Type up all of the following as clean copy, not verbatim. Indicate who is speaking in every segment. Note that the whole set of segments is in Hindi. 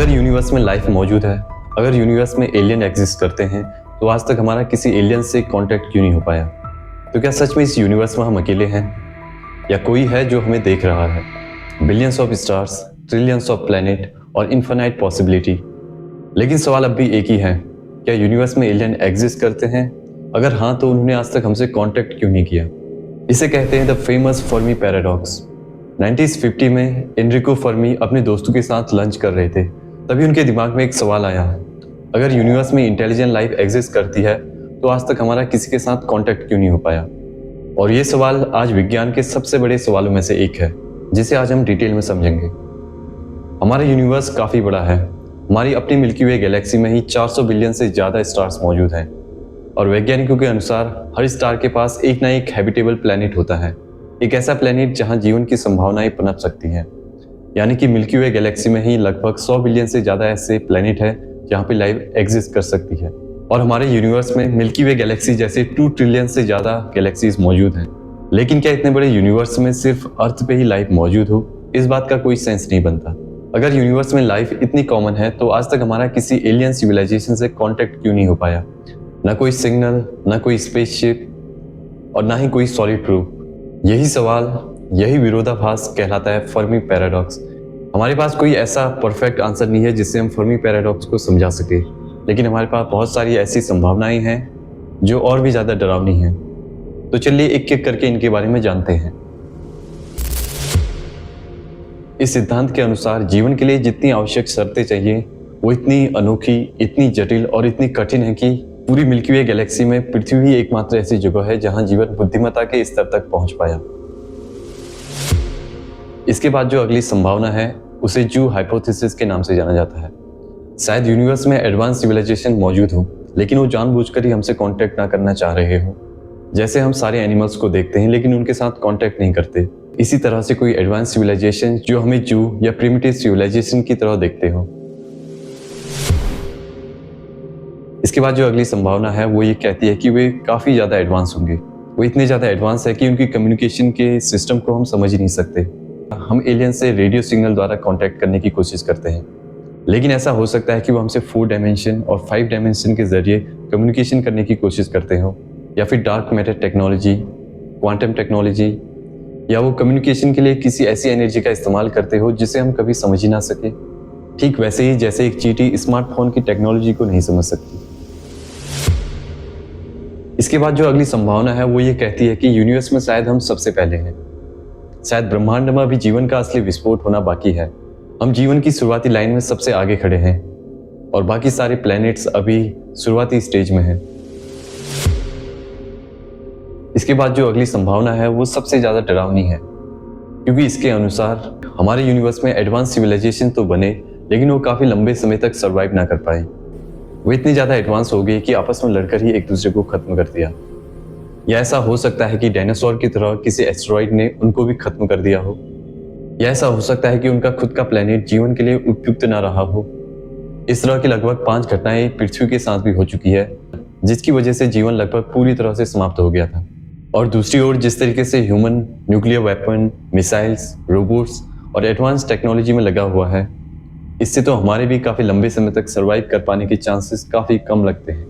Speaker 1: अगर यूनिवर्स में लाइफ मौजूद है, अगर यूनिवर्स में एलियन एग्जिस्ट करते हैं, तो आज तक हमारा किसी एलियन से कांटेक्ट क्यों नहीं हो पाया? तो क्या सच में इस यूनिवर्स में हम अकेले हैं, या कोई है जो हमें देख रहा है? Billions of stars, trillions of planet और इन्फिनाइट पॉसिबिलिटी। लेकिन सवाल अब भी एक ही है, क्या यूनिवर्स में एलियन एग्जिस्ट करते हैं? अगर हाँ, तो उन्होंने आज तक हमसे कांटेक्ट क्यों नहीं किया? इसे कहते हैं द फेमस फर्मी पैराडॉक्स। 1950 में एनरिको फर्मी अपने दोस्तों के साथ लंच कर रहे थे। तभी उनके दिमाग में एक सवाल आया, अगर यूनिवर्स में इंटेलिजेंट लाइफ एग्जिस्ट करती है, तो आज तक हमारा किसी के साथ कांटेक्ट क्यों नहीं हो पाया? और ये सवाल आज विज्ञान के सबसे बड़े सवालों में से एक है, जिसे आज हम डिटेल में समझेंगे। हमारा यूनिवर्स काफ़ी बड़ा है। हमारी अपनी मिल्की वे गैलेक्सी में ही 400 बिलियन से ज़्यादा स्टार्स मौजूद हैं, और वैज्ञानिकों के अनुसार हर स्टार के पास एक ना एक हैबिटेबल प्लैनेट होता है, एक ऐसा प्लैनेट जहां जीवन की संभावनाएं पनप सकती हैं। यानी कि मिल्की वे गैलेक्सी में ही लगभग 100 बिलियन से ज़्यादा ऐसे प्लैनेट हैं जहां पे लाइफ एग्जिस्ट कर सकती है। और हमारे यूनिवर्स में मिल्की वे गैलेक्सी जैसे 2 ट्रिलियन से ज़्यादा गैलेक्सीज मौजूद हैं। लेकिन क्या इतने बड़े यूनिवर्स में सिर्फ अर्थ पे ही लाइफ मौजूद हो? इस बात का कोई सेंस नहीं बनता। अगर यूनिवर्स में लाइफ इतनी कॉमन है, तो आज तक हमारा किसी एलियन सिविलाइजेशन से कॉन्टेक्ट क्यों नहीं हो पाया? ना कोई सिग्नल, ना कोई स्पेसशिप, और ना ही कोई सॉलिड प्रूफ। यही सवाल, यही विरोधाभास कहलाता है फर्मी पैराडॉक्स। हमारे पास कोई ऐसा परफेक्ट आंसर नहीं है जिससे हम फर्मी पैराडॉक्स को समझा सके, लेकिन हमारे पास बहुत सारी ऐसी संभावनाएं हैं जो और भी ज़्यादा डरावनी हैं। तो चलिए एक एक करके इनके बारे में जानते हैं। इस सिद्धांत के अनुसार जीवन के लिए जितनी आवश्यक शर्तें चाहिए, वो इतनी अनोखी, इतनी जटिल और इतनी कठिन है कि पूरी मिल्की वे गैलेक्सी में पृथ्वी ही एकमात्र ऐसी जगह है जहां जीवन बुद्धिमत्ता के स्तर तक पहुंच पाया। इसके बाद जो अगली संभावना है, उसे जू हाइपोथेसिस के नाम से जाना जाता है। शायद यूनिवर्स में एडवांस सिविलाइजेशन मौजूद हो, लेकिन वो जानबूझकर ही हमसे कांटेक्ट ना करना चाह रहे हो। जैसे हम सारे एनिमल्स को देखते हैं लेकिन उनके साथ कांटेक्ट नहीं करते, इसी तरह से कोई एडवांस सिविलाइजेशन जो हमें जू या प्रिमिटिव सिविलाइजेशन की तरह देखते हो। इसके बाद जो अगली संभावना है, वो ये कहती है कि वे काफ़ी ज़्यादा एडवांस होंगे। वो इतने ज़्यादा एडवांस है कि उनकी कम्युनिकेशन के सिस्टम को हम समझ ही नहीं सकते। हम एलियन से रेडियो सिग्नल द्वारा कांटेक्ट करने की कोशिश करते हैं, लेकिन ऐसा हो सकता है कि वो हमसे 4 डायमेंशन और 5 डायमेंशन के जरिए कम्युनिकेशन करने की कोशिश करते हो, या फिर dark matter technology, quantum technology, या वो कम्युनिकेशन के लिए किसी ऐसी एनर्जी का इस्तेमाल करते हो जिसे हम कभी समझ ही ना सके। ठीक वैसे ही जैसे एक चींटी स्मार्टफोन की टेक्नोलॉजी को नहीं समझ सकती। इसके बाद जो अगली संभावना है, वो ये कहती है कि यूनिवर्स में शायद हम सबसे पहले हैं। शायद ब्रह्मांड में अभी जीवन का असली विस्फोट होना बाकी है। हम जीवन की शुरुआती लाइन में सबसे आगे खड़े हैं, और बाकी सारे प्लैनेट्स अभी शुरुआती स्टेज में हैं। इसके बाद जो अगली संभावना है, वो सबसे ज़्यादा डरावनी है, क्योंकि इसके अनुसार हमारे यूनिवर्स में एडवांस सिविलाइजेशन तो बने, लेकिन वो काफ़ी लंबे समय तक सर्वाइव ना कर पाए। वो इतनी ज़्यादा एडवांस हो गई कि आपस में लड़कर ही एक दूसरे को खत्म कर दिया। या ऐसा हो सकता है कि डायनासोर की तरह किसी एस्टेरॉइड ने उनको भी खत्म कर दिया हो, या ऐसा हो सकता है कि उनका खुद का प्लेनेट जीवन के लिए उपयुक्त ना रहा हो। इस तरह की लगभग 5 घटनाएं पृथ्वी के साथ भी हो चुकी है, जिसकी वजह से जीवन लगभग पूरी तरह से समाप्त हो गया था। और दूसरी ओर जिस तरीके से human nuclear weapon, missiles, robots और एडवांस टेक्नोलॉजी में लगा हुआ है, इससे तो हमारे भी काफ़ी लंबे समय तक सर्वाइव कर पाने के चांसेस काफ़ी कम लगते हैं।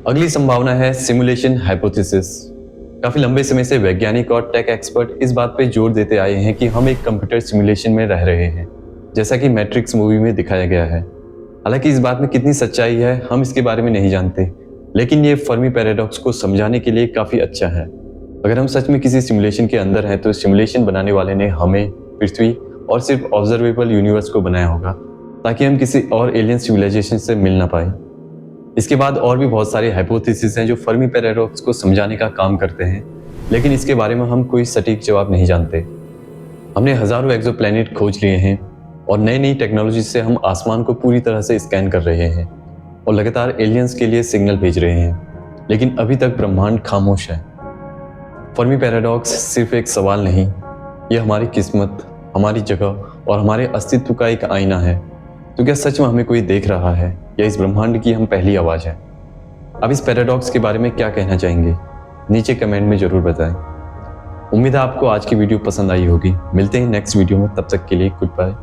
Speaker 1: अगली संभावना है सिमुलेशन हाइपोथेसिस। काफ़ी लंबे समय से वैज्ञानिक और टेक एक्सपर्ट इस बात पे जोर देते आए हैं कि हम एक कंप्यूटर सिमुलेशन में रह रहे हैं, जैसा कि मैट्रिक्स मूवी में दिखाया गया है। हालांकि इस बात में कितनी सच्चाई है, हम इसके बारे में नहीं जानते, लेकिन ये फर्मी पैराडॉक्स को समझाने के लिए काफ़ी अच्छा है। अगर हम सच में किसी सिमुलेशन के अंदर हैं, तो सिमुलेशन बनाने वाले ने हमें, पृथ्वी और सिर्फ ऑब्जर्वेबल यूनिवर्स को बनाया होगा, ताकि हम किसी और एलियन सिविलाइजेशन से मिल ना पाए। इसके बाद और भी बहुत सारे हाइपोथेसिस हैं जो फर्मी पैराडॉक्स को समझाने का काम करते हैं, लेकिन इसके बारे में हम कोई सटीक जवाब नहीं जानते। हमने हजारों एक्सोप्लैनेट खोज लिए हैं, और नई नई टेक्नोलॉजी से हम आसमान को पूरी तरह से स्कैन कर रहे हैं और लगातार एलियंस के लिए सिग्नल भेज रहे हैं, लेकिन अभी तक ब्रह्मांड खामोश है। फर्मी पैराडॉक्स सिर्फ एक सवाल नहीं, ये हमारी किस्मत, हमारी जगह और हमारे अस्तित्व का एक आईना है। तो क्या सच में हमें कोई देख रहा है, या इस ब्रह्मांड की हम पहली आवाज़ है? अब इस पैराडॉक्स के बारे में क्या कहना चाहेंगे? नीचे कमेंट में ज़रूर बताएं। उम्मीद है आपको आज की वीडियो पसंद आई होगी। मिलते हैं नेक्स्ट वीडियो में, तब तक के लिए गुड बाय।